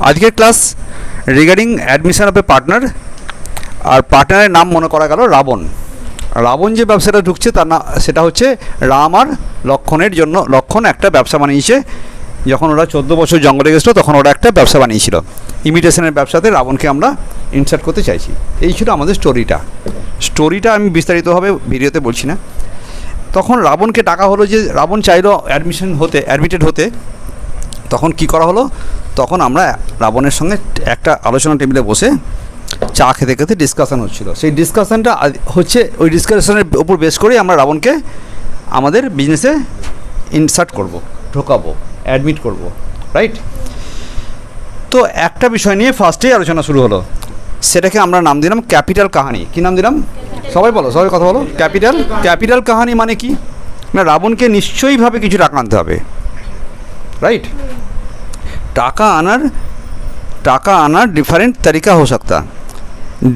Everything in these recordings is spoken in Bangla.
আজকের class regarding admission of a partner. আর পার্টনারের নাম মনে করা গেল রাবণ। রাবণ যে ব্যবসাটা ঢুকছে তার না, সেটা হচ্ছে রাম আর লক্ষণের জন্য। লক্ষণ একটা ব্যবসা বানিয়েছে, যখন ওরা 14 বছর জঙ্গলে গেছিলো তখন ওরা একটা ব্যবসা বানিয়েছিল। ইমিটেশনের ব্যবসাতে রাবণকে আমরা ইনসার্ট করতে চাইছি। এই ছিল আমাদের স্টোরিটা আমি বিস্তারিতভাবে ভিডিওতে বলছি না। তখন রাবণকে ডাকা হলো, যে রাবণ চাইলো অ্যাডমিটেড হতে। তখন কি করা হলো, তখন আমরা রাবণের সঙ্গে একটা আলোচনা টেবিলে বসে চা খেতে খেতে ডিসকাশন হচ্ছিল। সেই ডিসকাশনটা হচ্ছে, ওই ডিসকাশনের উপর বেস করেই আমরা রাবণকে আমাদের বিজনেসে ইনসার্ট করব, ঢোকাবো, অ্যাডমিট করব, রাইট? তো একটা বিষয় নিয়ে ফার্স্টেই আলোচনা শুরু হলো, সেটাকে আমরা নাম দিলাম ক্যাপিটাল কাহানি। কি নাম দিলাম? সবাই বলো, সবাই কথা বলো। ক্যাপিটাল কাহানি মানে কি না, রাবণকে নিশ্চয়ইভাবে কিছু টাকা আনতে হবে, রাইট? টাকা আনার ডিফারেন্ট তরিকা হো সকতা।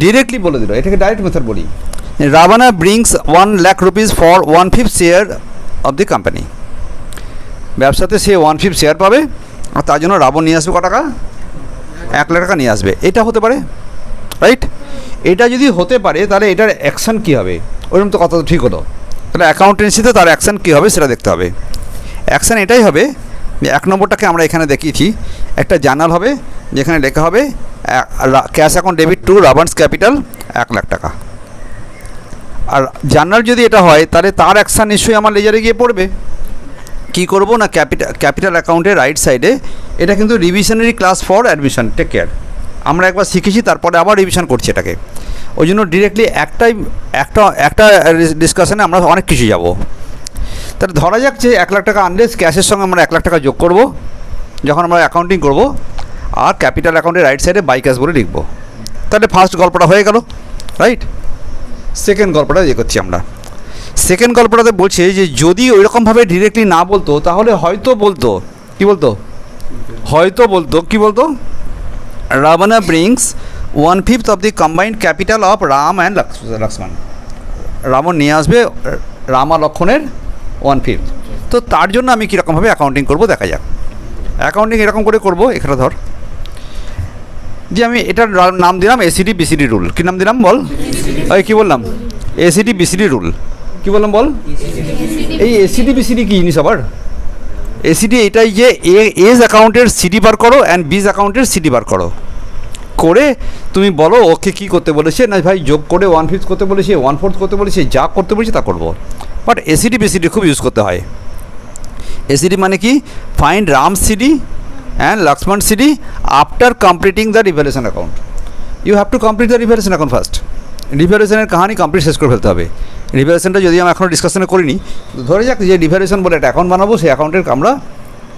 ডিরেক্টলি বলে দিল, এটাকে ডাইরেক্ট মেথড বলি। Ravana brings 1 lakh rupees for 1/5 share of the company. ব্যবসাতে সে 1/5 শেয়ার পাবে, আর তার জন্য রাবণ নিয়ে আসবে কত টাকা? 1 লাখ টাকা নিয়ে আসবে। এটা হতে পারে, রাইট? এটা যদি হতে পারে তাহলে এটার অ্যাকশান কী হবে? ওইরকম তো কথা ঠিক হলো। তাহলে অ্যাকাউন্টেন্সিতে তার অ্যাকশান কী হবে সেটা দেখতে হবে। অ্যাকশান এটাই হবে যে 1 নম্বরটাকে আমরা এখানে দেখিয়েছি, একটা জার্নাল হবে যেখানে লেখা হবে cash account debit to Ravan's capital 1 lakh টাকা। আর জার্নাল যদি এটা হয় তাহলে তার অ্যাকশান নিশ্চয়ই আমার লেজারে গিয়ে পড়বে। কী করবো না, ক্যাপিটাল অ্যাকাউন্টের রাইট সাইডে, এটা কিন্তু revisionary class for admission, take care. আমরা একবার শিখেছি, তারপরে আবার রিভিশন করছি এটাকে। ওই জন্য ডিরেক্টলি একটা ডিসকাশনে আমরা অনেক কিছু যাব। তাহলে ধরা যাক যে 1 লাখ টাকা আনলে ক্যাশের সঙ্গে আমরা 1 লাখ টাকা যোগ করব যখন আমরা অ্যাকাউন্টিং করব, আর ক্যাপিটাল অ্যাকাউন্টের রাইট সাইডে বাই ক্যাশ বলে লিখব। তাহলে ফার্স্ট গল্পটা হয়ে গেল, রাইট? সেকেন্ড গল্পটা করছি আমরা। সেকেন্ড গল্পটাতে বলছে যে যদি ওইরকমভাবে ডিরেক্টলি না বলতো তাহলে হয়তো বলতো, কি বলতো? কি বলতো? Ravana brings 1/5 of the combined capital of Ram and Lakshman. Ravan নিয়ে আসবে রাম আর লক্ষণের 1/5। তো তার জন্য আমি কীরকমভাবে অ্যাকাউন্টিং করবো দেখা যাক। অ্যাকাউন্টিং এরকম করে করবো, এখানে ধর যে আমি এটার নাম দিলাম এসিডি বিসিডি রুল। কী নাম দিলাম বল? ওই কী বললাম? ACD BCD rule. কী বললাম বল? এই এসিডি বিসিডি কী জিনিস আবার? এসিডি এটাই যে এজ অ্যাকাউন্টের সিডি বার করো অ্যান্ড বিজ অ্যাকাউন্টের সিডি বার করো, করে তুমি বলো ওকে কী করতে বলেছে, না ভাই যোগ করে 1/5 করতে বলেছে, 1/4 করতে বলেছে, যা করতে বলেছে তা করবো। বাট এসিডি বিসিডি খুব ইউজ করতে হয়। এসিডি মানে কি? Find Ram CD and Lakshman CD after completing the revaluation account. You have to complete the revaluation account first. রিভ্যালুয়েশনের কাহানি কমপ্লিট শেষ করে ফেলতে হবে। রিভ্যালুয়েশনটা যদি আমি এখনও ডিসকাশনে করিনি, ধরে যাক যে রিভ্যালুয়েশন বলে একটা অ্যাকাউন্ট বানাবো, সেই অ্যাকাউন্টের আমরা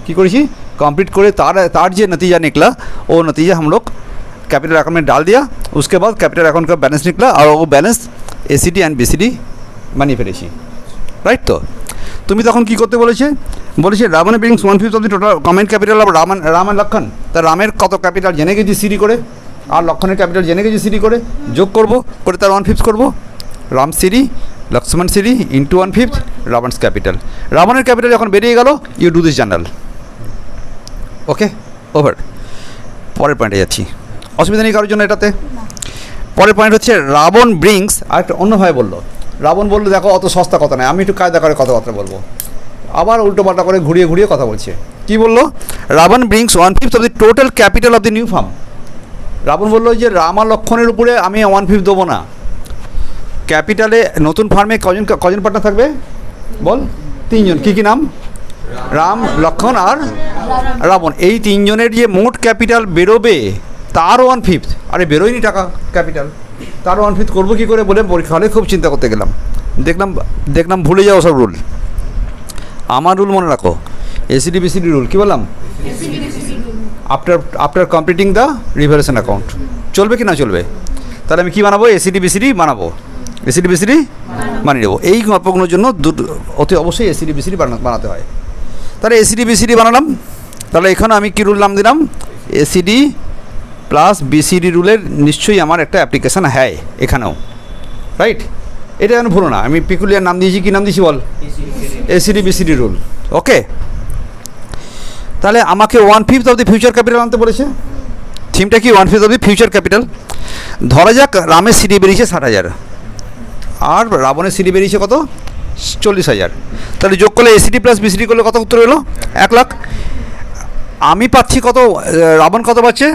কী করেছি, কমপ্লিट করে तार जो नतीजा निकला वो नतीजा हम लोग कैपिटल अकाउंट में डाल दिया। उसके बाद कैपिटल अकाउंट का बैलेंस निकला और वो बैलेंस एसीडी एंड बीसीडी বানিয়ে ফেলেছি, রাইট? তো তুমি তখন কী করতে বলেছে? Ravan brings 1/5 of the total combined capital of Ram and Lakshman. তা রামের কত ক্যাপিটাল জেনে গেছি সিডি করে, আর লক্ষণের ক্যাপিটাল জেনে গেছি সিডি করে, যোগ করবো, করে তার 1/5 করবো। Ram CD Lakshman CD into 1/5 Ravan's capital. রাবণের ক্যাপিটাল যখন বেরিয়ে গেল, you do this journal. Okay, over. পরের পয়েন্টে যাচ্ছি, অসুবিধা নেই কারোর জন্য এটাতে। পরের পয়েন্ট হচ্ছে রাবণ ব্রিংস, আর একটা অন্যভাবে বললো। রাবণ বললো দেখো অত সস্তা কথা নয়, আমি একটু কায়দা করে কথাবার্তা বলবো। আবার উল্টো পাল্টা করে ঘুরিয়ে কথা বলছে। কী বললো? Ravan brings 1/5 of the total capital of the new firm. Ravan বললো যে রাম আর লক্ষণের উপরে আমি 1/5 দেবো না। ক্যাপিটালে নতুন ফার্মে কজন পার্টনার থাকবে বল? 3 জন। কী নাম? রাম, লক্ষণ আর রাবণ। এই 3 জনের যে মোট ক্যাপিটাল বেরোবে তারও 1/5। আরে বেরোয়নি টাকা ক্যাপিটাল, তারও 1/5 করবো কী করে বলে পরীক্ষা হলে খুব চিন্তা করতে গেলাম। দেখলাম ভুলে যাও সব রুল। আমার রুল মনে রাখো, এসিডি বিসিডি রুল। কী বললাম? After completing the revaluation account. চলবে কি না চলবে? তাহলে আমি কী বানাবো? এসিডি বিসিডি বানাবো, এসিডি বিসিডি বানিয়ে নেবো। এই গল্পগুলোর জন্য অতি অবশ্যই এসিডি বিসিডি বানাতে হয়। তাহলে এসিডি বিসিডি বানালাম। তাহলে এখানে আমি কী রুল নাম দিলাম? এসিডি প্লাস বিসিডি রুলের নিশ্চয়ই আমার একটা অ্যাপ্লিকেশান হ্যায় এখানেও, রাইট? এটা যেন ভুলো না, আমি পিকুলিয়ার নাম দিয়েছি। কী নাম দিয়েছি বল? ACD BCD rule. ওকে, তাহলে আমাকে 1/5 অফ দি ফিউচার ক্যাপিটাল আনতে বলেছে। থিমটা কি 1/5 অফ দি ফিউচার ক্যাপিটাল। ধরা যাক রামের সিডি বেরিয়েছে 60,000 আর রাবণের সিডি বেরিয়েছে কত 40,000, তাহলে যোগ করলে এসিডি প্লাস বিসিডি করলে কত উত্তর হলো 1 লাখ। আমি পাচ্ছি কত, রাবণ কত পাচ্ছে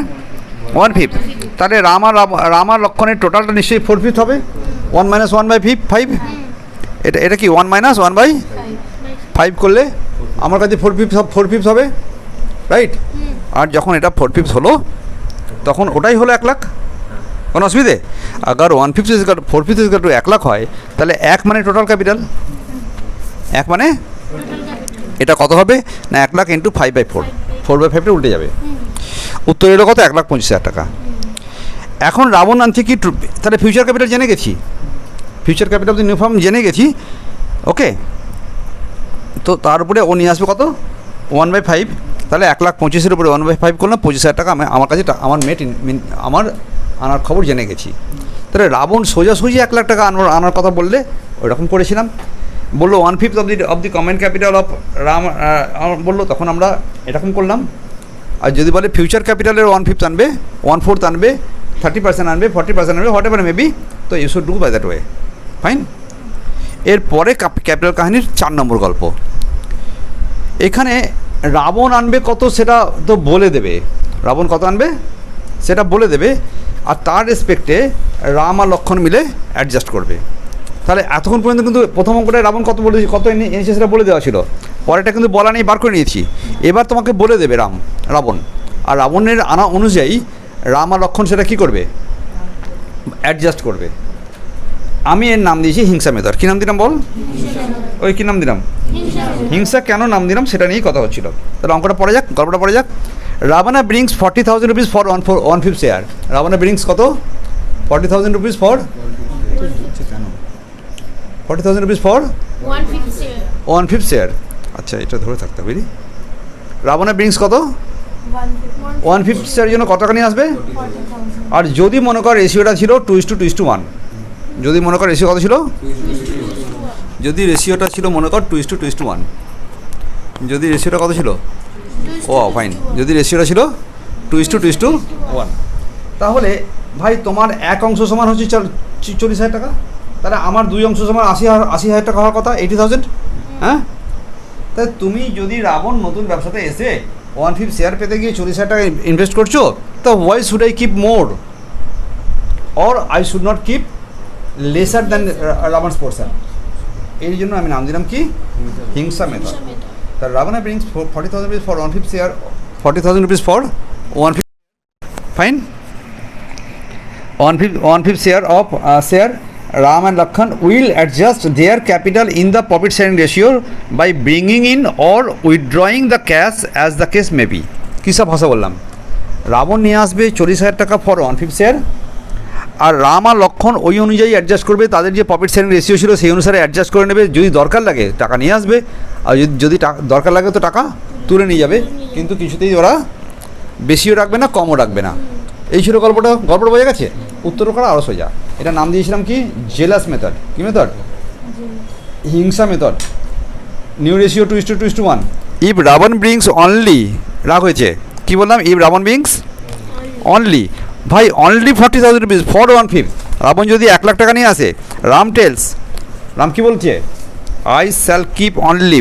1/5, তাহলে রাম আর লক্ষণের টোটালটা নিশ্চয়ই 4/5 হবে। 1 - 1/5, এটা কি 1 - 1/5 করলে আমার কাছে 4/5 হবে, রাইট। আর যখন এটা 4/5 হলো তখন ওটাই হলো 1 লাখ, কোনো অসুবিধে। আগার 4/5 = 1 লাখ হয়, তাহলে 1 মানে টোটাল ক্যাপিটাল, 1 মানে এটা কত হবে না 1 লাখ ইন্টু 5/4, 4/5টা উল্টে যাবে, উত্তর এলো কত 1,25,000 টাকা। এখন রাবণ আনছে কি, তাহলে ফিউচার ক্যাপিটাল জেনে গেছি, ফিউচার ক্যাপিটাল নিউ ফার্ম জেনে গেছি, ওকে। তো তার উপরে ও নিয়ে আসবে কত 1/5, তাহলে 1,25,000 উপরে 1/5 করলাম 25,000 টাকা। আমার কাছে আমার আমার আনার খবর জেনে গেছি। তাহলে রাবণ সোজাসুজি 1 লাখ টাকা আনার কথা বললে ওইরকম করেছিলাম, বললো 1/5 of the common capital of Ram বললো, তখন আমরা এরকম করলাম। আর যদি বলে ফিউচার ক্যাপিটালের 1/5 আনবে, 1/4 আনবে, 30% আনবে, 40% আনবে, হোয়াট এভার মেবি, তো you should do by that way, fine. এরপরে ক্যাপিটাল কাহিনীর 4 নম্বর গল্প। এখানে রাবণ আনবে কত সেটা তো বলে দেবে, রাবণ কত আনবে সেটা বলে দেবে, আর তার রেসপেক্টে রাম আর লক্ষণ মিলে অ্যাডজাস্ট করবে। তাহলে এতক্ষণ পর্যন্ত কিন্তু প্রথম অঙ্কটায় রাবণ কত এনেছে সেটা বলে দেওয়া ছিল, পরেরটা কিন্তু বলা নেই, বার করে নিয়েছি। এবার তোমাকে বলে দেবে রাবণ, আর রাবণের আনা অনুযায়ী রাম আর লক্ষণ সেটা কী করবে, অ্যাডজাস্ট করবে। আমি এর নাম দিয়েছি হিংসা মেথড। কী নাম দিলাম বল, ওই কী নাম দিলাম, হিংসা। কেন নাম দিলাম সেটা নিয়েই কথা হচ্ছিল। তাহলে অঙ্কটা পড়া যাক, গল্পটা পড়া যাক। Ravana brings 40,000 rupees for 1/5 share. Ravana brings কত 40,000 rupees for 40,000 rupees for 1/5 share. আচ্ছা, এটা ধরে থাকতে হবে। রাবণা ব্রিংস কত 1/5 শেয়ারের জন্য কত টাকা নিয়ে আসবে, আর যদি মনে কর রেশিওটা ছিল 2:1, যদি মনে কর রেশিও কত ছিল, যদি রেশিওটা ছিল মনে কর 2:1, যদি রেশিওটা কত ছিল, ও ফাইন, যদি রেশিওটা ছিল 2:1, তাহলে ভাই তোমার এক অংশ সমান হচ্ছে 40,000 টাকা, তাহলে আমার 2 অংশ সমান 80,000 টাকা হওয়ার কথা, 80,000। হ্যাঁ, তাই তুমি যদি রাবণ নতুন ব্যবসাতে এসে 1/5 শেয়ার পেতে গিয়ে 40,000 টাকা ইনভেস্ট করছো, তো why should I keep more, or I should not keep lesser than Ravana's portion. এই জন্য আমি নাম দিলাম কি হিংসা method. The Ravana brings 40,000 rupees for 1/5 share, 40,000 rupees for 1/5, fine. 1/5 share of share, Ram and Lakshman will adjust their capital in the profit sharing ratio by bringing in or withdrawing the cash as the case may be. কী সব ভাষা বললাম, রাবণ নিয়ে আসবে 40,000 টাকা ফর 1/5 শেয়ার, আর রাম আর লক্ষণ ওই অনুযায়ী অ্যাডজাস্ট করবে, তাদের যে প্রফিট শেয়ারিং রেশিও ছিল সেই অনুসারে অ্যাডজাস্ট করে নেবে। যদি দরকার লাগে টাকা নিয়ে আসবে, আর যদি দরকার লাগে তো টাকা তুলে নিয়ে যাবে, কিন্তু কিছুতেই ওরা বেশিও রাখবে না কমও রাখবে না। এই ছিল গল্পটা বোঝা গেছে। উত্তর করা আরও সোজা। এটা নাম দিয়েছিলাম কি জেলাস মেথড। কী মেথড, হিংসা method. New ratio 2:1। If Ravan brings only, রাগ হয়েছে কী বললাম, ইফ রাবণ ব্রিংস অনলি, ভাই অনলি 40,000 rupees ফর 1/5। রাবণ যদি 1 লাখ টাকা নিয়ে আসে, রাম রাম কী বলছে, I shall keep only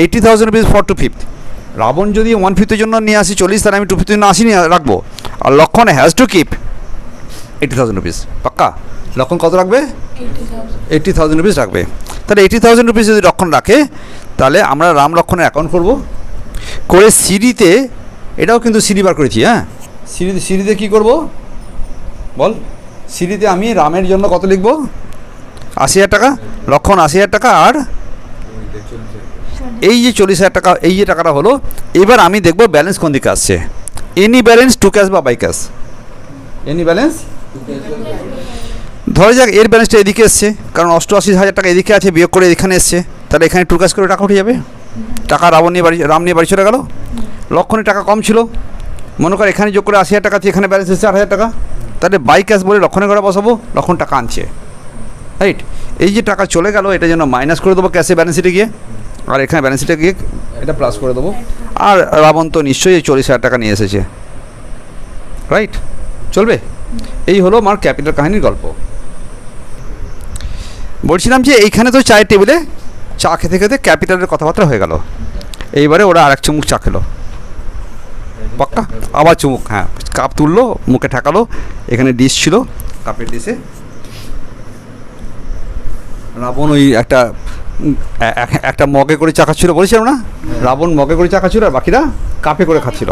80,000 rupees for 2/5। Ravan যদি 1/5 জন্য নিয়ে আসি 40, তাহলে আমি 2/5 জন্য 80 নিয়ে রাখবো, আর লক্ষণ হ্যাজ টু কিপ 80,000 rupees। পাক্কা লক্ষণ কত রাখবে, 80,000 rupees রাখবে। তাহলে 80,000 rupees যদি লক্ষণ রাখে, তাহলে আমরা রাম লক্ষণের অ্যাকাউন্ট করবো, করে সিডিতে, এটাও কিন্তু সিডি বার করেছি। হ্যাঁ, সিডিতে কী করবো বল, সিডিতে আমি রামের জন্য কত লিখবো 80,000 টাকা, লক্ষণ 80,000 টাকা, আর এই যে 40,000 টাকা, এই যে টাকাটা হলো। এবার আমি দেখবো ব্যালেন্স কোন দিকে আসছে, এনি ব্যালেন্স টু ক্যাশ বা বাই ক্যাশ, এনি ব্যালেন্স। ধরা যাক এর ব্যালেন্সটা এদিকে এসছে, কারণ 88,000 টাকা এদিকে আছে, বিয়োগ করে এখানে এসছে, তাহলে এখানে টু ক্যাশ করে টাকা উঠে যাবে। টাকা রাম নিয়ে বাড়ি চলে গেল। লক্ষণের টাকা কম ছিল, মনে কর এখানে যোগ করে 80,000 টাকা আছে, এখানে ব্যালেন্স এসেছে 8,000 টাকা, তাহলে বাই ক্যাশ বলে লক্ষণের ঘরে বসাবো, লক্ষণ টাকা আনছে, রাইট। এই যে টাকা চলে গেল, এটা যেন মাইনাস করে দেবো ক্যাশে ব্যালেন্স শিটে গিয়ে, আর এখানে ব্যালেন্স শিটে গিয়ে এটা প্লাস করে দেবো। আর রাবণ তো নিশ্চয়ই 40,000 টাকা নিয়ে এসেছে, রাইট, চলবে? এই হলো আমার ক্যাপিটাল কাহিনীর গল্প। বলছিলাম যে এইখানে তো চায়ের টেবিলে চা খেতে খেতে ক্যাপিটালের কথাবার্তা হয়ে গেল। এইবারে ওরা আর এক চুমুক চা খেলো, পাক্কা আবার চুমুক, হ্যাঁ, কাপ তুললো, মুখে ঠেকালো, এখানে ডিশ ছিল, কাপের ডিশে রাবণ ওই একটা মগে করে চা খাচ্ছিল, বলেছিলাম না? রাবণ মগে করে চা খাচ্ছিল আর বাকিরা কাপে করে খাচ্ছিল।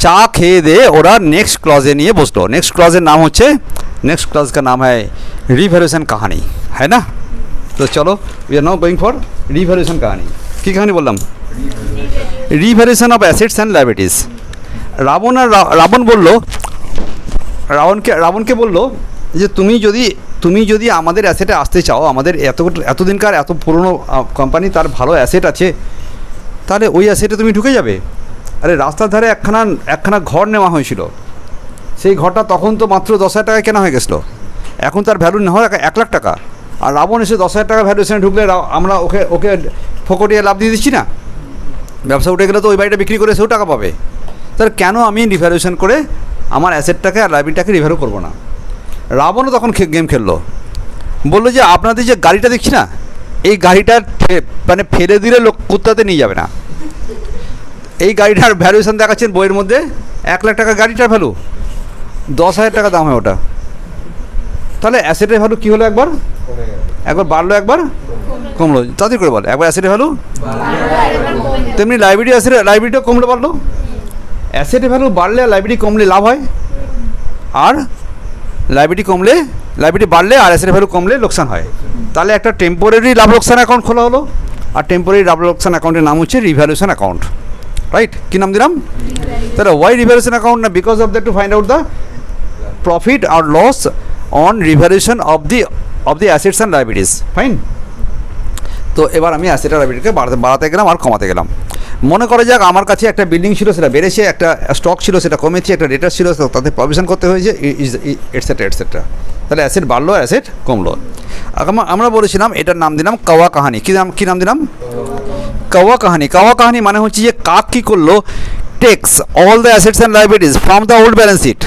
চা খেয়ে দিয়ে ওরা নেক্সট ক্লজে নিয়ে বসলো। নেক্সট ক্লজের নাম হচ্ছে, नेक्स्ट क्लास का नाम है रिवैल्यूएशन कहानी, है ना? तो चलो we are now going for revaluation कहानी। की कहानी बोललाम? Revaluation of assets and liabilities. Ravan বলল, রাবণকে বলল যে তুমি যদি আমাদের অ্যাসেটে আসতে চাও, আমাদের এতদিনকার এত পুরনো কোম্পানি, তার ভালো অ্যাসেট আছে, তাহলে ওই অ্যাসেটে তুমি ঢুকে যাবে। আরে রাস্তার ধারে একখানা ঘর নেওয়া হয়েছিল, সেই ঘরটা তখন তো মাত্র 10,000 টাকায় কেনা হয়ে গেছিলো, এখন তার ভ্যালু না হয় 1 লাখ টাকা। আর রাবণ এসে 10,000 টাকা ভ্যালুয়েশনে ঢুকলে আমরা ওকে ফোকটিয়ে লাভ দিয়ে দিচ্ছি না? ব্যবসা উঠে গেলে তো ওই বাড়িটা বিক্রি করে সেও টাকা পাবে। তাহলে কেন আমি রিভ্যালুয়েশন করে আমার অ্যাসেটটাকে আর লাইবিলিটিটাকে রিভ্যালু করবো না? রাবণও তখন গেম খেললো, বললো যে আপনাদের যে গাড়িটা দেখছি না, এই গাড়িটার মানে ফেলে দিলে লোক কুত্তাতে নিয়ে যাবে না। এই গাড়িটার ভ্যালুয়েশন দেখাচ্ছেন বইয়ের মধ্যে 1 লাখ টাকা গাড়িটার ভ্যালু, 10,000 টাকা দাম হয় ওটা। তাহলে অ্যাসেটের ভ্যালু কী হলো? একবার একবার বাড়লো, একবার কমলো। তাদের করে বলে, একবার অ্যাসেটের ভ্যালু তেমনি লাইবিলিটিও কমলে বাড়লো। অ্যাসেটের ভ্যালু বাড়লে আর লাইবিলিটি কমলে লাভ হয়, আর লাইবিলিটি বাড়লে আর অ্যাসেটের ভ্যালু কমলে লোকসান হয়। তাহলে একটা টেম্পোরারি লাভ লোকসান অ্যাকাউন্ট খোলা হলো, আর টেম্পোরারি লাভ লোকসান অ্যাকাউন্টের নাম হচ্ছে রিভ্যালুয়েশন অ্যাকাউন্ট, রাইট? কী নাম দিলাম? তাহলে ওয়াই রিভ্যালুয়েশন অ্যাকাউন্ট? না, because of that to find out the profit আর loss on revaluation of the assets and liabilities. Fine. তো এবার আমি অ্যাসেট আর লাইবিলিটিকে বাড়াতে গেলাম আর কমাতে গেলাম। মনে করা যাক আমার কাছে একটা বিল্ডিং ছিল, সেটা বেড়েছে, একটা স্টক ছিল সেটা কমেছে, একটা ডেটার ছিল তাতে প্রভিশন করতে হয়েছে, এটসেট্রা এটসেট্রা। তাহলে অ্যাসেট বাড়লো, অ্যাসেট কমলো। আমরা বলেছিলাম এটার নাম দিলাম কাওয়া কাহানি। কী নাম দিলাম? কাওয়া কাহানি। কাওয়া কাহানি মানে হচ্ছে যে কাক কী করলো, takes all the assets and liabilities from the old balance sheet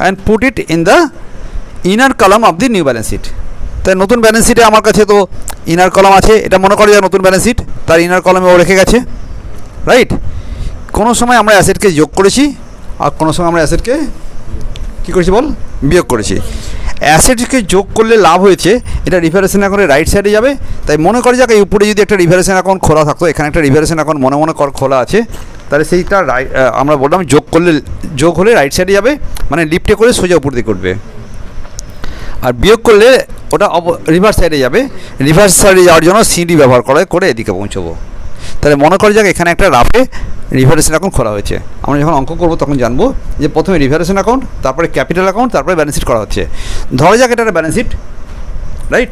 and put it in the inner column of the new balance sheet. তাই নতুন ব্যালেন্স শিটে আমার কাছে তো ইনার কলাম আছে, এটা মনে করা যায় নতুন ব্যালেন্স শিট, তার ইনার কলামে ও রেখে গেছে, রাইট? কোনো সময় আমরা অ্যাসেটকে যোগ করেছি, আর কোনো সময় আমরা অ্যাসেটকে কী করেছি বল? বিয়োগ করেছি। অ্যাসেটকে যোগ করলে লাভ হয়েছে, এটা রিভ্যালুয়েশন অ্যাকাউন্টে রাইট সাইডে যাবে। তাই মনে করা যাক এই উপরে যদি একটা রিভ্যালুয়েশন অ্যাকাউন্ট খোলা থাকতো, এখানে একটা রিভ্যালুয়েশন অ্যাকাউন্ট মনে খোলা আছে, তাহলে সেইটা আমরা বললাম যোগ হলে রাইট সাইডে যাবে, মানে লিফটে করে সোজা উপর দিকে উঠবে। আর বিয়োগ করলে ওটা রিভার্স সাইডে যাবে, রিভার্স সাইডে যাওয়ার জন্য সিডি ব্যবহার করে এদিকে পৌঁছবো। তাহলে মনে করা যাক এখানে একটা রাফে রিভ্যালুয়েশন অ্যাকাউন্ট খোলা হয়েছে। আমরা যখন অঙ্ক করবো তখন জানবো যে প্রথমে রিভ্যালুয়েশন অ্যাকাউন্ট, তারপরে ক্যাপিটাল অ্যাকাউন্ট, তারপরে ব্যালেন্স শিট করা হচ্ছে। ধরা যাক এটা একটা ব্যালেন্স শিট, রাইট?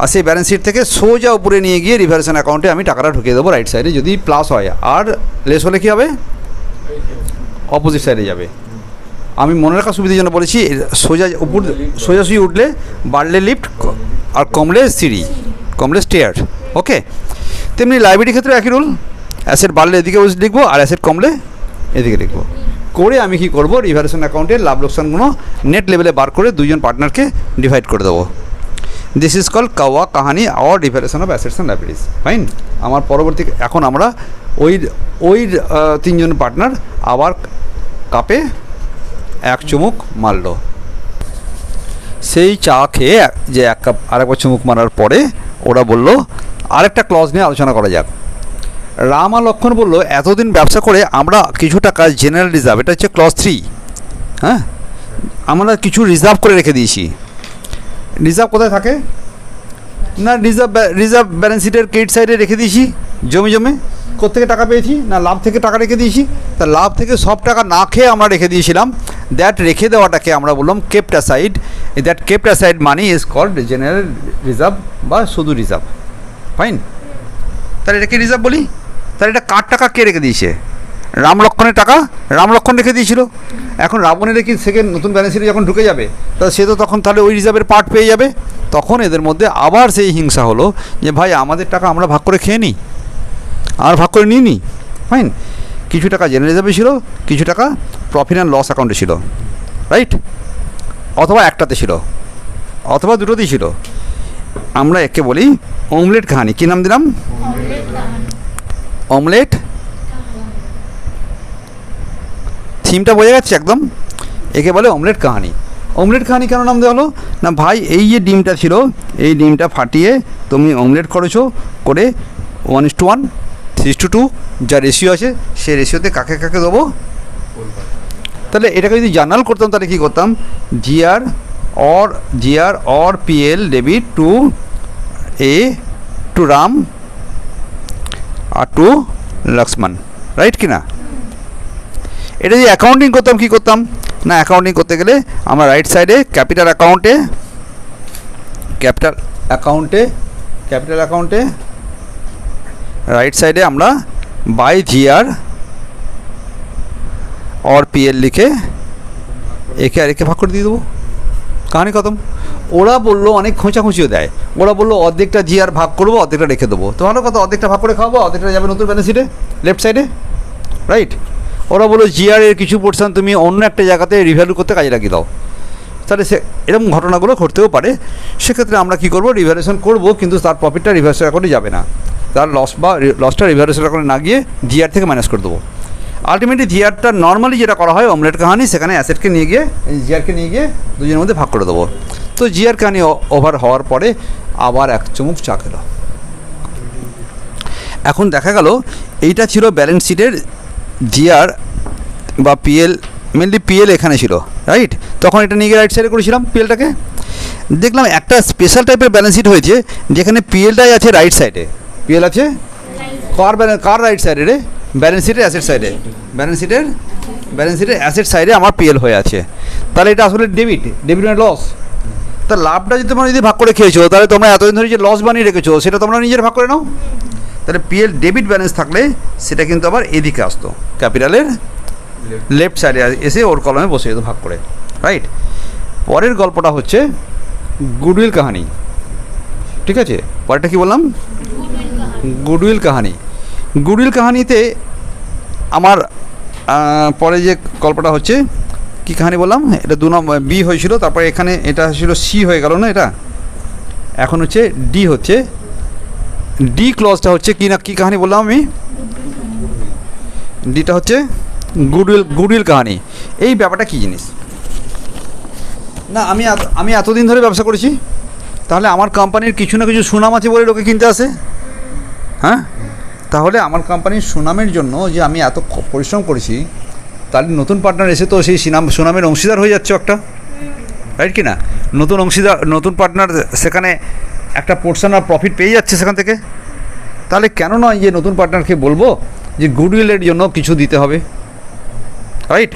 আর সেই ব্যালেন্স শিট থেকে সোজা উপরে নিয়ে গিয়ে রিভ্যালুয়েশন অ্যাকাউন্টে আমি টাকাটা ঢুকিয়ে দেবো রাইট সাইডে। যদি প্লাস হয় আর লেস হলে কী হবে? অপোজিট সাইডে যাবে। আমি মনে রাখার সুবিধার জন্য বলেছি, সোজাসুজি উঠলে বাড়লে লিফট, আর কমলে সিঁড়ি, কমলে স্টেয়ার, ওকে? তেমনি লাইবিলিটির ক্ষেত্রে একই রুল, অ্যাসেট বাড়লে এদিকে লিখবো আর অ্যাসেট কমলে এদিকে লিখবো। করে আমি কি করব? রিভ্যালুয়েশন অ্যাকাউন্টের লাভ লোকসানগুলো নেট লেভেলে বার করে দুজন পার্টনারকে ডিভাইড করে দেবো। দিস ইজ কল কাওয়া কাহানি or revaluation of assets and liabilities. Fine. আমার পরবর্তী এখন আমরা ওই 3 জন পার্টনার আবার কাপে 1 চুমুক মারলো। সেই চা খেয়ে যে 1 কাপ আরেকবার চুমুক মারার পরে ওরা বলল আরেকটা ক্লজ নিয়ে আলোচনা করা যাক। রাম আর লক্ষণ বললো এতদিন ব্যবসা করে আমরা কিছু টাকা জেনারেল রিজার্ভ, এটা হচ্ছে ক্লজ 3, হ্যাঁ, আমরা কিছু রিজার্ভ করে রেখে দিয়েছি। রিজার্ভ কোথায় থাকে? না, রিজার্ভ ব্যালেন্স শিটের ক্রেডিট সাইডে রেখে দিয়েছি জমে। কোত্থেকে টাকা পেয়েছি? না, লাভ থেকে টাকা রেখে দিয়েছি। তা লাভ থেকে সব টাকা না খেয়ে আমরা রেখে দিয়েছিলাম। দ্যাট রেখে দেওয়াটাকে আমরা বললাম kept aside. That kept aside money is called general reserve বা শুধু রিজার্ভ। ফাইন। তাহলে এটাকে রিজার্ভ বলি। তাহলে এটা কার টাকা কে রেখে দিয়েছে? রাম লক্ষণের টাকা রাম লক্ষণ রেখে দিয়েছিল। এখন রাবণের কি সেকেন্ড নতুন ব্যালেন্স শিটে যখন ঢুকে যাবে, তা সে তো তখন তাহলে ওই রিজার্ভের পার্ট পেয়ে যাবে। তখন এদের মধ্যে আবার সেই হিংসা হলো যে ভাই আমাদের টাকা আমরা ভাগ করে খেয়ে নিই, আর ভাগ করে নিই। ফাইন। কিছু টাকা জেনারেল রিজার্ভে ছিল, কিছু টাকা প্রফিট অ্যান্ড লস অ্যাকাউন্টে ছিল, রাইট? অথবা একটাতে ছিল, অথবা দুটোতেই ছিল। আমরা একে বলি অমলেট কাহানি। কী নাম দিলাম? অমলেট। থিমটা বোঝা যাচ্ছে একদম? একে বলে অমলেট কাহানি। অমলেট কাহানি কেন নাম দেওয়া হলো? না ভাই, এই যে ডিমটা ছিল, এই ডিমটা ফাটিয়ে তুমি অমলেট করেছো, করে 1:1, 3:2 যা রেশিও আছে সেই রেশিওতে কাকে কাকে দেবো। তাহলে এটাকে যদি জার্নাল করতাম তাহলে কী করতাম? GR or PL debit to A, to Ram আর টু লক্ষ্মণ, রাইট কি না? এটা যদি অ্যাকাউন্টিং করতাম কী করতাম? না, অ্যাকাউন্টিং করতে গেলে আমরা রাইট সাইডে ক্যাপিটাল অ্যাকাউন্টে রাইট সাইডে আমরা বাই জিআর অর পিএল লিখে একে আর একে ভাগ করে দিয়ে দেবো, কাহানি খতম। ওরা বললো অনেক খোঁচাখুঁচিও দেয়, ওরা বললো অর্ধেকটা জিআর ভাগ করবো, অর্ধেকটা রেখে দেবো। তো ভালো কথা, অর্ধেকটা ভাগ করে খাওয়াবো, অর্ধেকটা যাবে নতুন ব্যালেন্স শিটে লেফট সাইডে, রাইট? ওরা বললো জিআর এর কিছু পোর্শন তুমি অন্য একটা জায়গাতে রিভ্যালু করতে কাজে লাগিয়ে দাও। তাহলে এরকম ঘটনাগুলো ঘটতেও পারে। সেক্ষেত্রে আমরা কী করবো? রিভ্যালুয়েশন করবো, কিন্তু তার প্রফিটটা রিভার্সাল অ্যাকাউন্টে যাবে না, তার লসটা রিভার্সাল অ্যাকাউন্টে না গিয়ে জিআর থেকে মাইনাস করে দেবো। আলটিমেটলি জিআরটা নর্মালি যেটা করা হয় অমলেট কাহানি, সেখানে অ্যাসেটকে নিয়ে গিয়ে জিআরকে নিয়ে গিয়ে দুজনের মধ্যে ভাগ করে দেবো। তো জিআর কাহানি ওভার হওয়ার পরে আবার এক চুমুক চা খেলো। এখন দেখা গেল এইটা ছিল ব্যালেন্স শিটের জিআর বা পিএল, মেনলি পিএল এখানে ছিল, রাইট? তখন এটা নিয়ে গিয়ে রাইট সাইডে করেছিলাম পিএলটাকে। দেখলাম একটা স্পেশাল টাইপের ব্যালেন্স শিট হয়েছে, যেখানে পিএলটাই আছে রাইট সাইডে। পিএল আছে কার রাইট সাইডে রে? ব্যালেন্স শিটের অ্যাসেট সাইডে। ব্যালেন্স শিটের অ্যাসেট সাইডে আমার পিএল হয়ে আছে। তাহলে এটা আসলে ডেবিট মানে লস। তা লাভটা যদি তোমরা যদি ভাগ করে খেয়েছো, তাহলে তোমরা এতদিন ধরে যে লস বানিয়ে রেখেছো সেটা তোমরা নিজের ভাগ করে নাও। তাহলে পিএল ডেবিট ব্যালেন্স থাকলে সেটা কিন্তু আবার এদিকে আসতো, ক্যাপিটালের লেফট সাইডে এসে ওর কলমে বসে যেত ভাগ করে, রাইট? পরের গল্পটা হচ্ছে গুডউইল কাহানি, ঠিক আছে? পরেরটা কী বললাম? গুডউইল কাহানি। গুডউইল কাহানিতে আমার পরে যে গল্পটা হচ্ছে কী কাহানি বললাম? এটা 2 নম্বর বি হয়েছিল, তারপরে এখানে এটা ছিল সি হয়ে গেল না, এটা এখন হচ্ছে ডি হচ্ছে। ডি ক্লজটা হচ্ছে কী কাহানি বললাম আমি? ডিটা হচ্ছে গুডউইল কাহানি। এই ব্যাপারটা কী জিনিস? না, আমি এতদিন ধরে ব্যবসা করেছি, তাহলে আমার কোম্পানির কিছু না কিছু সুনাম আছে বলে লোকে কিনতে আসে, হ্যাঁ? তাহলে আমার কোম্পানির সুনামের জন্য যে আমি এত পরিশ্রম করেছি, তাহলে নতুন পার্টনার এসে তো সেই সুনামের অংশীদার হয়ে যাচ্ছে একটা, রাইট কি না? নতুন পার্টনার সেখানে একটা পোর্শন অফ প্রফিট পেয়ে যাচ্ছে সেখান থেকে। তাহলে কেন নয় যে নতুন পার্টনারকে বলবো যে গুডউইলের জন্য কিছু দিতে হবে, রাইট?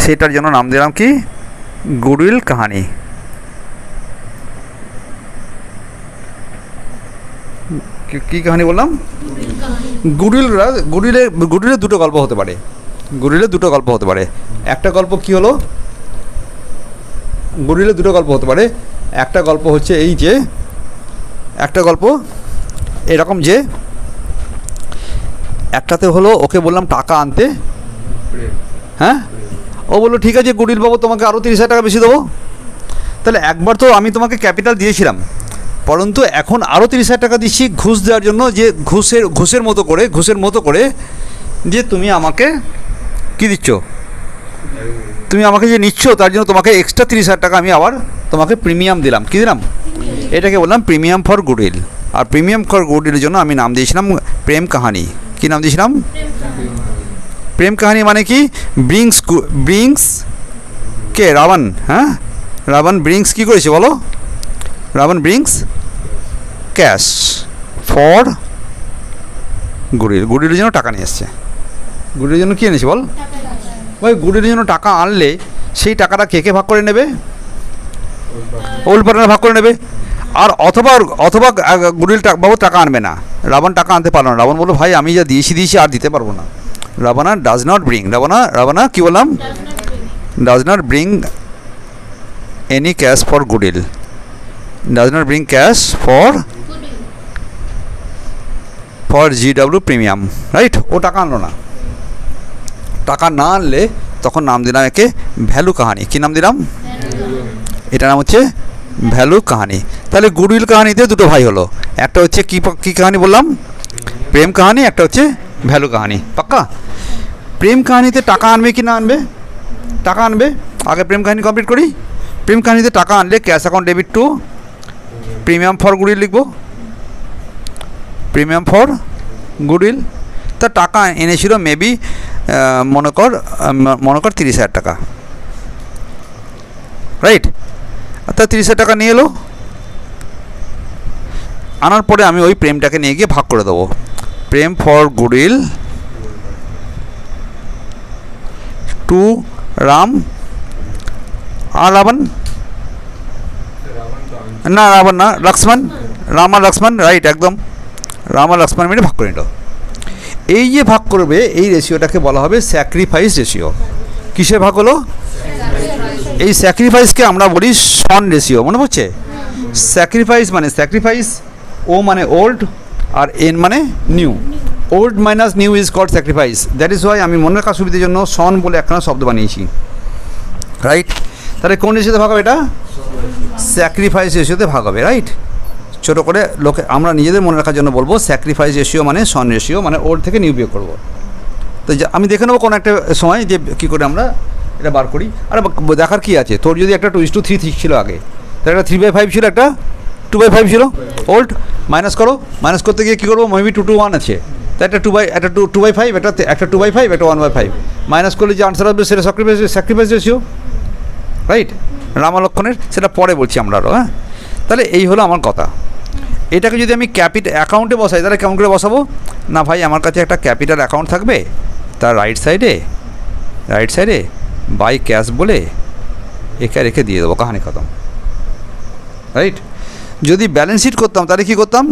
সেটার জন্য নাম দিলাম কি? গুডউইল কাহানি। কী কাহানি বললাম? গুডউইলের দুটো গল্প হতে পারে। একটা গল্প কী হলো? গুডউইলের দুটো গল্প হতে পারে। একটা গল্প হচ্ছে এই যে, একটা গল্প এরকম যে, একটাতে হলো ওকে বললাম টাকা আনতে, হ্যাঁ? ও বললো ঠিক আছে গুডউইল বাবু, তোমাকে আরও 30,000 টাকা বেশি দেবো। তাহলে একবার তো আমি তোমাকে ক্যাপিটাল দিয়েছিলাম, পরন্তু এখন আরও 30,000 টাকা দিচ্ছি ঘুষ দেওয়ার জন্য, যে ঘুষের মতো করে যে তুমি আমাকে কী দিচ্ছ? তুমি আমাকে যে নিচ্ছ তার জন্য তোমাকে এক্সট্রা 30,000 টাকা আমি আবার তোমাকে প্রিমিয়াম দিলাম। কী দিলাম? এটাকে বললাম প্রিমিয়াম ফর গুডউইল। আর প্রিমিয়াম ফর গুডউইলের জন্য আমি নাম দিয়েছিলাম প্রেম কাহানি। কী নাম দিয়েছিলাম? প্রেম কাহানি। মানে কি? ব্রিংস কে? রাবণ। হ্যাঁ, রাবণ ব্রিংস কী করেছে বলো? রাবণ ব্রিংস ক্যাশ ফর গুডউইলের জন্য টাকা নিয়ে এসছে। গুডউইলের জন্য কী এনেছে বল ভাই? গুডউইলের জন্য টাকা আনলে সেই টাকাটা কে ভাগ করে নেবে? ওল্ড পার্টনার ভাগ করে নেবে। আর অথবা গুডউইল বাবু টাকা আনবে না, রাবণ টাকা আনতে পারলো না। রাবণ বললো ভাই আমি যা দিয়েছি আর দিতে পারবো না। Ravana does not bring, Ravana কী বললাম? Does not bring any cash for goodwill, does not bring cash for GW premium, right? ও টাকা আনলো না। টাকা না আনলে তখন নাম দিলাম একে ভ্যালু কাহানি। কী নাম দিলাম? এটা নাম হচ্ছে ভ্যালু কাহানি। তাহলে গুডউইল কাহানিতে দুটো ভাই হলো, একটা হচ্ছে কী কাহানি বললাম? প্রেম কাহানি, একটা হচ্ছে ভ্যালু কাহানি। পাক্কা? প্রেম কাহানিতে টাকা আনবে কি না আনবে? টাকা আনবে। আগে প্রেম কাহিনী কমপ্লিট করি। প্রেম কাহিনীতে টাকা আনলে cash account debit two premium for goodwill লিখব, প্রিমিয়াম ফর গুডউইল। তা টাকা এনেছিল মেবি মনে কর 30,000 টাকা, রাইট? তা 30,000 টাকা নিয়ে এলো, আনার পরে আমি ওই প্রেমটাকে নিয়ে গিয়ে ভাগ করে দেবো। প্রেম ফর গুডউইল টু রাম আর রাবণ, না রাবণ না, লক্ষ্মণ, রাম আর লক্ষ্মণ, রাইট, একদম রাম আর লক্ষ্মণ মিলে ভাগ করে নিল। এই যে ভাগ করবে এই রেশিওটাকে বলা হবে স্যাক্রিফাইস রেশিও। কিসে ভাগ হলো? এই স্যাক্রিফাইসকে আমরা বলি শন রেশিও। মনে পড়ছে? স্যাক্রিফাইস মানে স্যাক্রিফাইস, ও মানে ওল্ড আর এন মানে new. Old minus new is called sacrifice. That is why আমি মনে রাখার সুবিধার জন্য শন বলে একখানা শব্দ বানিয়েছি, রাইট? তাহলে কোন রেশিওতে ভাগ হবে? এটা স্যাক্রিফাইস রেশিওতে ভাগ হবে, রাইট? ছোটো করে লোকে আমরা নিজেদের মনে রাখার জন্য বলবো স্যাক্রিফাইস রেশিও মানে শন রেশিও, মানে ওল্ড থেকে নিউ বিয়োগ করবো। তো আমি দেখে নেবো কোনো একটা সময় যে কী করে আমরা এটা বার করি। আর দেখার কী আছে, তোর যদি একটা 2:3 ছিল আগে, তাহলে একটা 3/5 ছিল, একটা 2/5 ছিল, ওল্ড। মাইনাস করো, মাইনাস করতে গিয়ে কী করবো? মেবি 2:1 আছে, তা একটা 2/5, একটা 2/5, একটা 1/5 মাইনাস করলে যে আনসার আসবে সেটা স্যাক্রিফাইস রেশিও, রাইট? রামালক্ষণের সেটা পরে বলছি আমরা আরও। হ্যাঁ, তাহলে এই হলো আমার কথা। এটাকে যদি আমি ক্যাপিটাল অ্যাকাউন্টে বসাই তাহলে কেমন করে বসাবো? না ভাই, আমার কাছে একটা ক্যাপিটাল অ্যাকাউন্ট থাকবে, তার রাইট সাইডে বাই ক্যাশ বলে একে রেখে দিয়ে দেবো, কাহানি খতম, রাইট? যদি ব্যালেন্স শিট করতাম তাহলে কী করতাম?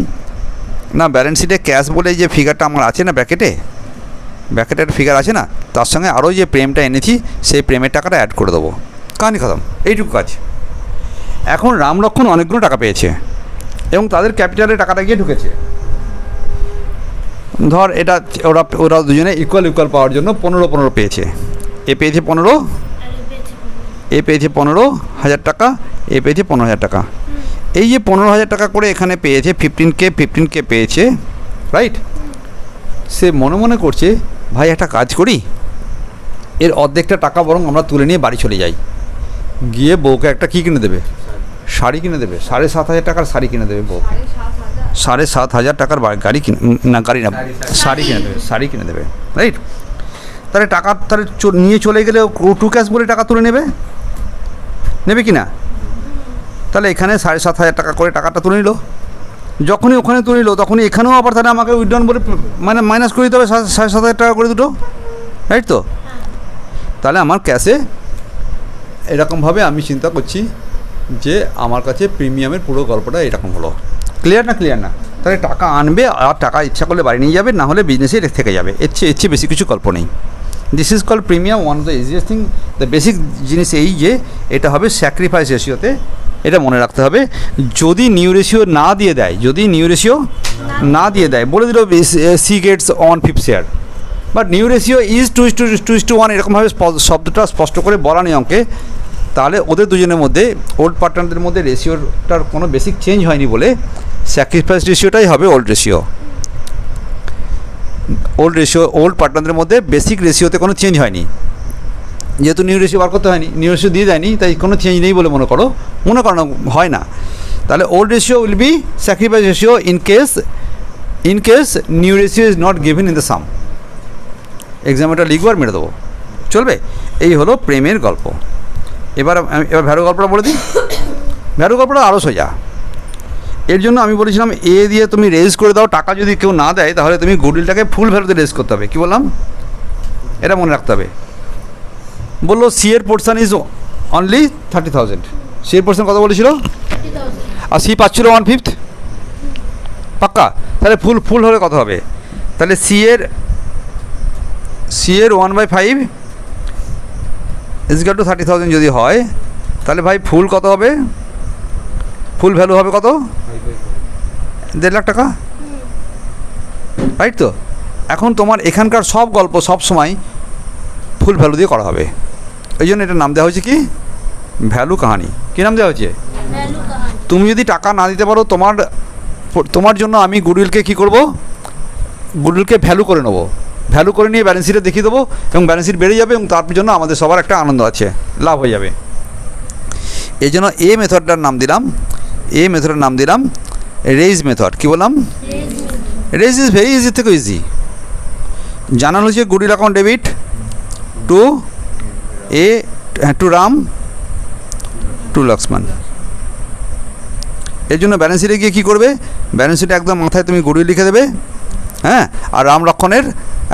না, ব্যালেন্স শিটে ক্যাশ বলে যে ফিগারটা আমার আছে না, ব্র্যাকেটের ফিগার আছে না, তার সঙ্গে আরও যে প্রেমটা এনেছি সেই প্রেমের টাকাটা অ্যাড করে দেবো, কাহানি খতম। এইটুকু কাজ। এখন রামলক্ষণ অনেকগুলো টাকা পেয়েছে এবং তাদের ক্যাপিটালে টাকাটা গিয়ে ঢুকেছে। ধর এটা ওরা দুজনে ইকুয়াল পাওয়ার জন্য 15 পেয়েছে। এ পেয়েছে 15, এ পেয়েছে 15,000 টাকা, এ পেয়েছে 15,000 টাকা। এই যে 15,000 টাকা করে এখানে পেয়েছে, 15K পেয়েছে, রাইট? সে মনে মনে করছে, ভাই একটা কাজ করি, এর অর্ধেকটা টাকা বরং আমরা তুলে নিয়ে বাড়ি চলে যাই, গিয়ে বউকে একটা কী কিনে দেবে? শাড়ি কিনে দেবে। 7,500 টাকার শাড়ি কিনে দেবে বউকে। 7,500 টাকার গাড়ি শাড়ি কিনে দেবে, রাইট? তাহলে টাকা তাহলে নিয়ে চলে গেলে ও টু ক্যাশ বলে টাকা তুলে নেবে কি না? তাহলে এখানে 7,500 টাকা করে টাকাটা তুলে নিল। যখনই ওখানে তুলে নিল তখনই এখানেও আবার তাহলে আমাকে উইথড্রন বলে মানে মাইনাস করে দিতে হবে 7,500 টাকা করে দুটো, রাইট? তো তাহলে আমার ক্যাশে এরকমভাবে আমি চিন্তা করছি যে আমার কাছে প্রিমিয়ামের পুরো গল্পটা এরকম হলো। ক্লিয়ার না? তাহলে টাকা আনবে আর টাকা ইচ্ছা করলে বাড়ি নিয়ে যাবে, না হলে বিজনেসে থেকে যাবে। এর চেয়ে বেশি কিছু গল্প নেই। This is called premium. One of the easiest thing, the basic জিনিস এই যে এটা হবে স্যাক্রিফাইস রেশিওতে, এটা মনে রাখতে হবে। যদি নিউ রেশিও না দিয়ে দেয় বলে দিল C gets 1/5 share, but new ratio is 2:1 এরকমভাবে শব্দটা স্পষ্ট করে বলা নেই অঙ্কে, তাহলে ওদের দুজনের মধ্যে ওল্ড পার্টনারদের মধ্যে রেশিওটার কোনো বেসিক চেঞ্জ হয়নি বলে স্যাক্রিফাইস রেশিওটাই হবে ওল্ড রেশিও। ওল্ড পার্টনারদের মধ্যে বেসিক রেশিওতে কোনো চেঞ্জ হয়নি, যেহেতু নিউ রেশিও বার করতে হয়নি, নিউ রেশিও দিয়ে দেয়নি, তাই কোনো চেঞ্জ নেই বলে মনে করো হয় না। তাহলে old ratio will be sacrifice ratio in case new ratio is not given in the sum. এক্সামটা লিখবো আর মেরে দেবো, চলবে? এই হলো প্রেমের গল্প। এবার ভ্যালু গল্পটা বলে দিই। ভ্যালু গল্পটা আরও সোজা। এর জন্য আমি বলেছিলাম এ দিয়ে তুমি রেজ করে দাও, টাকা যদি কেউ না দেয় তাহলে তুমি গুডউইলটাকে ফুল ভ্যালুতে রেজ করতে হবে। কী বললাম? এটা মনে রাখতে হবে। বললো সি এর পোর্শন ইজ অনলি 30,000। সি এর পোর্শন কত বলেছিল? আর সি পাচ্ছিল 1/5, পাক্কা? তাহলে ফুল হলে কত হবে? তাহলে সি এর 1/5 ইজ ইকুয়াল টু 30,000 যদি হয়, তাহলে ভাই ফুল কত হবে? ফুল ভ্যালু হবে কত? 1.5 লাখ টাকা, রাইট? তো এখন তোমার এখানকার সব গল্প সব সময় ফুল ভ্যালু দিয়ে করা হবে। ওই জন্য এটার নাম দেওয়া হয়েছে কি, ভ্যালু কাহানি। কী নাম দেওয়া হয়েছে? তুমি যদি টাকা না দিতে পারো, তোমার জন্য আমি গুডউইলকে কী করব, গুডউইলকে ভ্যালু করে নেবো, ভ্যালু করে নিয়ে ব্যালেন্স শিটে দেখিয়ে দেবো, এবং ব্যালেন্স শিট বেড়ে যাবে, এবং তার জন্য আমাদের সবার একটা আনন্দ আছে, লাভ হয়ে যাবে। এই জন্য এ মেথডটার নাম দিলাম রেইজ মেথড। কী বললাম? রেইজ ইজ ভেরি ইজি থেকে ইজি। জানানো হচ্ছে goodwill account debit to Ram to Lakshman. এর জন্য ব্যালেন্স শিটে গিয়ে কী করবে, ব্যালেন্স শিটে একদম মাথায় তুমি গুডউইল লিখে দেবে, হ্যাঁ, আর রাম লক্ষ্মণের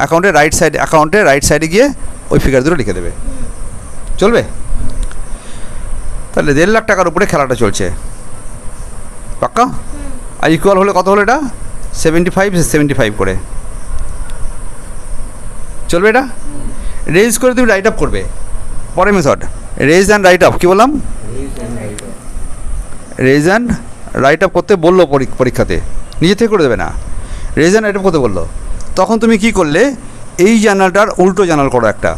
অ্যাকাউন্টে রাইট সাইডে গিয়ে ওই ফিগার দুটো লিখে দেবে, চলবে? তাহলে 1.5 লাখ টাকার উপরে খেলাটা চলছে, পাক্কা? আর ইকুয়াল হলে কত হলো এটা? 75 করে চলবে এটা। রেজ করে তুমি রাইট আপ করবে। পরে method raise and write up. কী বললাম? রেজ অ্যান্ড রাইট আপ করতে বললো পরীক্ষাতে, নিজে থেকে করে দেবে না, রেজ অ্যান্ড রাইট আপ করতে বললো। তখন তুমি কি করলে, এই জার্নালটার উল্টো জার্নাল করো একটা।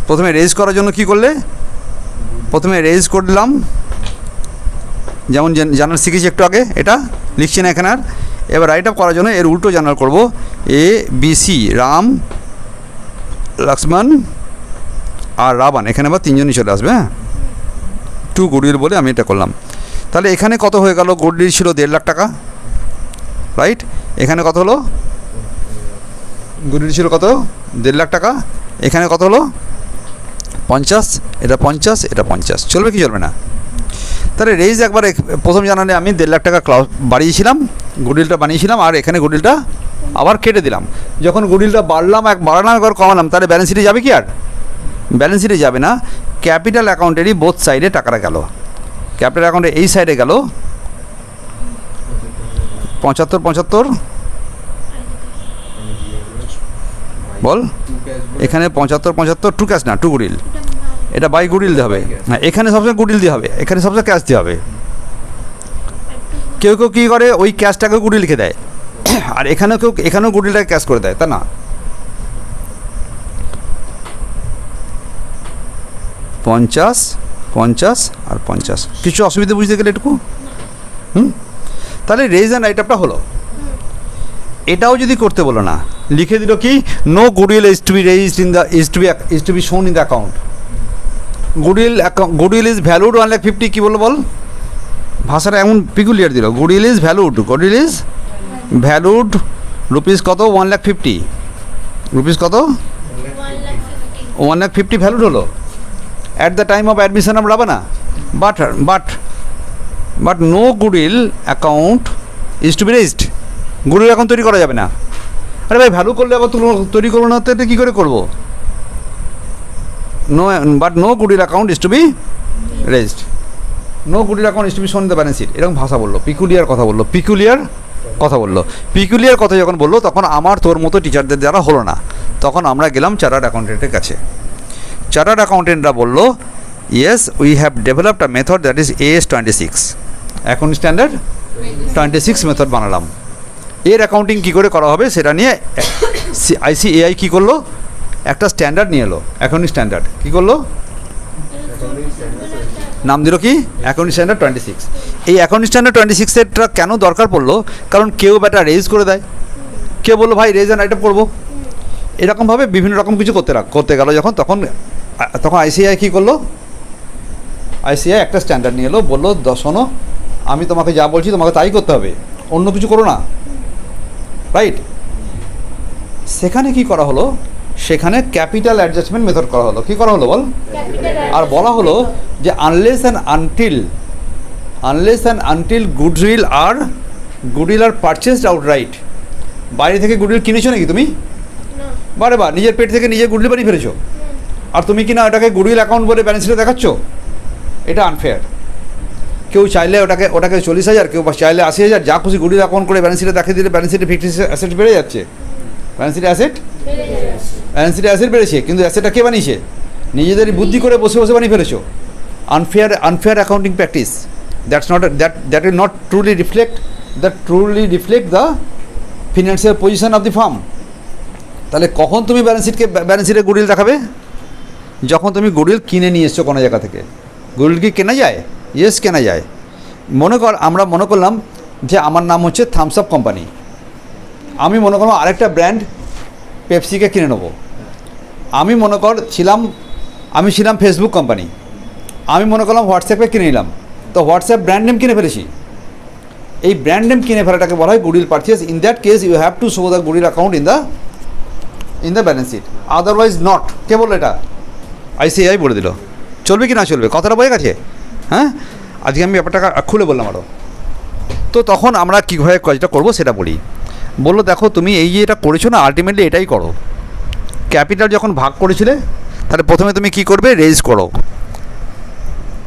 প্রথমে রেজ করার জন্য কি করলে, প্রথমে রেজ করলাম, যেমন জার্নাল শিখেছি একটু আগে, এটা লিখছি না এখানে আর। এবার রাইট আপ করার জন্য এর উল্টো জার্নাল করব, ABC, রাম, লক্ষ্মণ আর রাবণ। এখানে আবার 3জনই চলে আসবে, হ্যাঁ, টু গুডউইল বলে আমি এটা করলাম। তাহলে এখানে কত হয়ে গেল? গুডউইল ছিল 1.5 লাখ টাকা, রাইট? এখানে কত হলো? গুডউইল ছিল কত? 1.5 লাখ টাকা। এখানে কত হলো? 50, এটা 50, এটা 50। চলবে কি চলবে না? তাহলে রেইজ একবার প্রথম জানালে আমি 1.5 লাখ টাকা বাড়িয়েছিলাম, গুডউইলটা বানিয়েছিলাম, আর এখানে গুডউইলটা আবার কেটে দিলাম। যখন গুডউইলটা বাড়ালাম একবার কমালাম, তাহলে ব্যালেন্স শিটে যাবে কি? আর ব্যালেন্স শিটে যাবে না। ক্যাপিটাল অ্যাকাউন্টেরই বোথ সাইডে টাকাটা গেল। ক্যাপিটাল অ্যাকাউন্টে এই সাইডে গেল 75 বল, এখানে 75 টু ক্যাশ না, টু গুডউইল। এটা বাই গুডউইল দিয়ে হবে, হ্যাঁ, এখানে সবসময় গুডউইল দিয়ে হবে, এখানে সবসময় ক্যাশ দিয়ে হবে। কেউ কী করে, ওই ক্যাশটাকে গুডউইল লিখে দেয়, আর এখানেও গুডউইলটাকে ক্যাশ করে দেয়, তা না। 50 আর 50। কিছু অসুবিধা বুঝতে গেলে এটুকু? তাহলে রেইজ অ্যান্ড রাইট আপটা হলো। এটাও যদি করতে বলো না, লিখে দিল কি, no goodwill is to be raised is to be shown in the account. Goodwill is valued 1,50,000। কী বললো বল? ভাষাটা এমন পিকুলিয়ার দিল। গুডউইল ইজ ভ্যালুড রুপিস কত? 1,50,000 রুপিস কত? 1,50,000 ভ্যালুড হলো at the time of admission of Ravana. But no goodwill account is to be raised. Goodwill account তৈরি করা যাবে না। আরে ভাই, ভ্যালু করলে আবার তৈরি করবো না, তো এটা কী করে করবো? No goodwill account is to be raised, no goodwill account is to be shown in the balance sheet. এরকম ভাষা বললো, পিকুলিয়ার কথা বললো। পিকুলিয়ার কথা যখন বললো, তখন আমার তোর মতো টিচারদের দ্বারা হলো না। তখন আমরা গেলাম চার্টার্ড অ্যাকাউন্টেন্টের কাছে। চার্টার্ড অ্যাকাউন্টেন্টরা বললো, yes we have developed a method that is AS26। এখন স্ট্যান্ডার্ড 26 মেথড বানালাম। এর অ্যাকাউন্টিং কী করে করা হবে সেটা নিয়ে ICAI কী করলো, একটা স্ট্যান্ডার্ড নিয়ে এলো, অ্যাকাউন্টিং স্ট্যান্ডার্ড। কী করলো? নাম দিল কি, অ্যাকাউন্টিং স্ট্যান্ডার্ড 26। এই অ্যাকাউন্টিং স্ট্যান্ডার্ড 26-এরটা কেন দরকার পড়লো? কারণ কেউ ব্যাটা রেজ করে দেয়, কেউ বললো ভাই রেজ অ্যান্ড রাইট আপ করবো, এরকমভাবে বিভিন্ন রকম কিছু করতে গেল যখন, তখন ICAI কী করলো, ICAI একটা স্ট্যান্ডার্ড নিয়ে এলো, বললো শোনো, আমি তোমাকে যা বলছি তোমাকে তাই করতে হবে, অন্য কিছু করো না, রাইট? সেখানে কি করা হলো, সেখানে ক্যাপিটাল অ্যাডজাস্টমেন্ট মেথড করা হলো। কী করা হলো বল? আর বলা হলো যে unless and until goodwill are purchased outright. বাইরে থেকে গুডউইল কিনেছো নাকি তুমি? বারে নিজের পেট থেকে নিজে গুডউইল বানিয়ে ফেলেছো, আর তুমি কি না ওটাকে গুডউইল অ্যাকাউন্ট বলে ব্যালেন্স শিটে দেখাচ্ছ? এটা আনফেয়ার। কেউ চাইলে ওটাকে 40,000, কেউ চাইলে 80,000, যা খুশি গুডউইল অ্যাকাউন্ট করে ব্যালেন্স শিটে দেখিয়ে দিলে ব্যালেন্স শিটে ফিক্সড অ্যাসেট বেড়ে যাচ্ছে। ব্যালেন্স শিটে অ্যাসেট বেড়েছে, কিন্তু অ্যাসেটটা কে বানিয়েছে? নিজেদেরই বুদ্ধি করে বসে বানিয়ে ফেলেছো। Unfair accounting practice. That will not truly reflect the financial position of the farm. তাহলে কখন তুমি ব্যালেন্স শিটে গুডউইল দেখাবে? যখন তুমি গুডউইল কিনে নিয়ে এসছো কোনো জায়গা থেকে। গুডউইল কি কেনা যায়? ইয়েস, কেনা যায়। আমরা মনে করলাম যে আমার নাম হচ্ছে থামস আপ কোম্পানি, আমি মনে করলাম আরেকটা ব্র্যান্ড পেপসিকে কিনে নেবো। আমি ছিলাম ফেসবুক কোম্পানি, আমি মনে করলাম হোয়াটসঅ্যাপে কিনে নিলাম, তো হোয়াটসঅ্যাপ ব্র্যান্ড নেম কিনে ফেলেছি। এই ব্র্যান্ড নেম কিনে ফেলাটাকে বলা হয় goodwill purchase. In that case you have to show the goodwill account in the balance sheet, otherwise not. কে বললো এটা? আইসিআই বলে দিল। চলবে কি না চলবে? কথাটা বয়ে গেছে? হ্যাঁ, আজকে আমি ব্যাপারটা খুলে বললাম আরও। তো তখন আমরা কীভাবে কাজটা করবো সেটা বললো দেখো তুমি এই যে এটা করেছো না, আলটিমেটলি এটাই করো। ক্যাপিটাল যখন ভাগ করেছিলে তাহলে প্রথমে তুমি কি করবে? রেজ করো।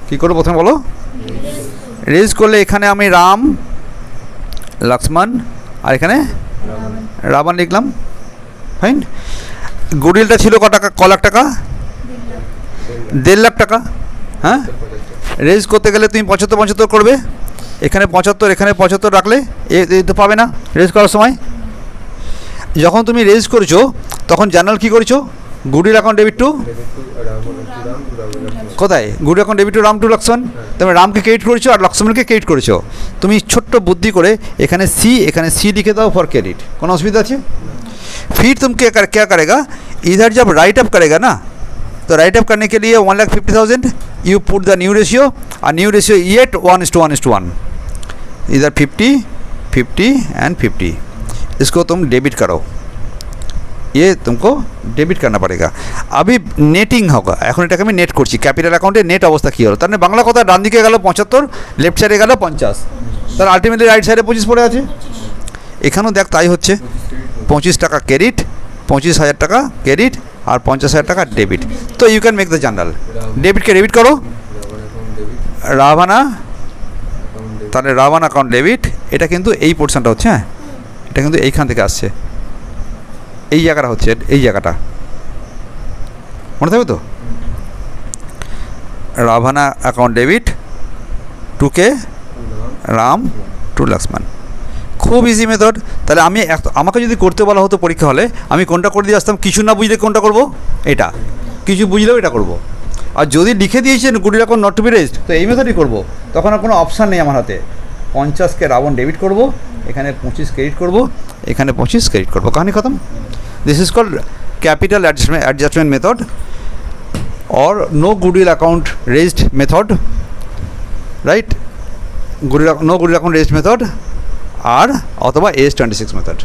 কী করো প্রথমে বলো? রেজ করলে এখানে আমি রাম, লক্ষ্মণ আর এখানে রাবণ লিখলাম। ফাইন। গুডউইলটা ছিল ক লাখ টাকা? 1.5 লাখ টাকা। হ্যাঁ, রেজ করতে গেলে তুমি 75 করবে, এখানে 75 এখানে 75 রাখলে এ তো পাবে না রেজ করার সময়। যখন তুমি রেজ করেছো তখন জার্নাল কী করেছো? গুডউইল অ্যাকাউন্ট ডেবিট টু কোথায়? Goodwill account debit to Ram to Lakshman. তুমি রামকে ক্রেডিট করেছো আর লক্ষ্মণকে ক্রেডিট করেছো। তুমি ছোট্ট বুদ্ধি করে এখানে সি লিখে দাও ফর ক্रेडिट। কোনো অসুবিধা আছে? फिर तुम क्या करेगा, इधर जब राइट अप करेगा ना, तो राइट अप करने के लिए 1,50,000 you put the new ratio, और न्यू रेशियो येट 1:1:1, इधर 50, 50 एंड 50। इसको तुम डेबिट करो, ये तुमको डेबिट करना पड़ेगा। अभी नेटिंग होगा, এখন এটাকে আমি নেট করছি। ক্যাপিটাল অ্যাকাউন্টে নেট অবস্থা কী হলো? তার মানে বাংলা কথা, ডান দিকে গেল 75, লেফট সাইডে গেল 50, তার আলটিমেটলি রাইট সাইডে 25 পড়ে আছে। এখানেও দেখ তাই হচ্ছে। 25 টাকা ক্রেডিট, 25,000 টাকা ক্রেডিট আর 50,000 টাকা ডেবিট। তো you can make the journal. ডেবিটকে ডেবিট করো, রাভানা, তাহলে রাভান অ্যাকাউন্ট ডেবিট। এটা কিন্তু এই পোর্শনটা হচ্ছে, হ্যাঁ এটা কিন্তু এইখান থেকে আসছে, এই জায়গাটা হচ্ছে, এই জায়গাটা মনে থাকবে তো। রাভানা অ্যাকাউন্ট ডেবিট টু কে রাম টু লক্ষ্মণ। খুব ইজি মেথড। তাহলে আমাকে যদি করতে বলা হতো পরীক্ষা হলে, আমি কোনটা করে দিয়ে আসতাম? কিছু না বুঝলে কোনটা করব? এটা। কিছু বুঝলেও এটা করব। আর যদি লিখে দিয়েছেন goodwill account not to be raised, তো এই মেথডই করব। তখন আর কোনো অপশান নেই আমার হাতে। 50কে রাবণ ডেবিট করব, এখানে 25 ক্রেডিট করব, এখানে 25 ক্রেডিট করব, কাহিনি খতম। This is called capital adjustment method or no goodwill account raised method, right? No goodwill account raised method আর অথবা AS 26 মেথড।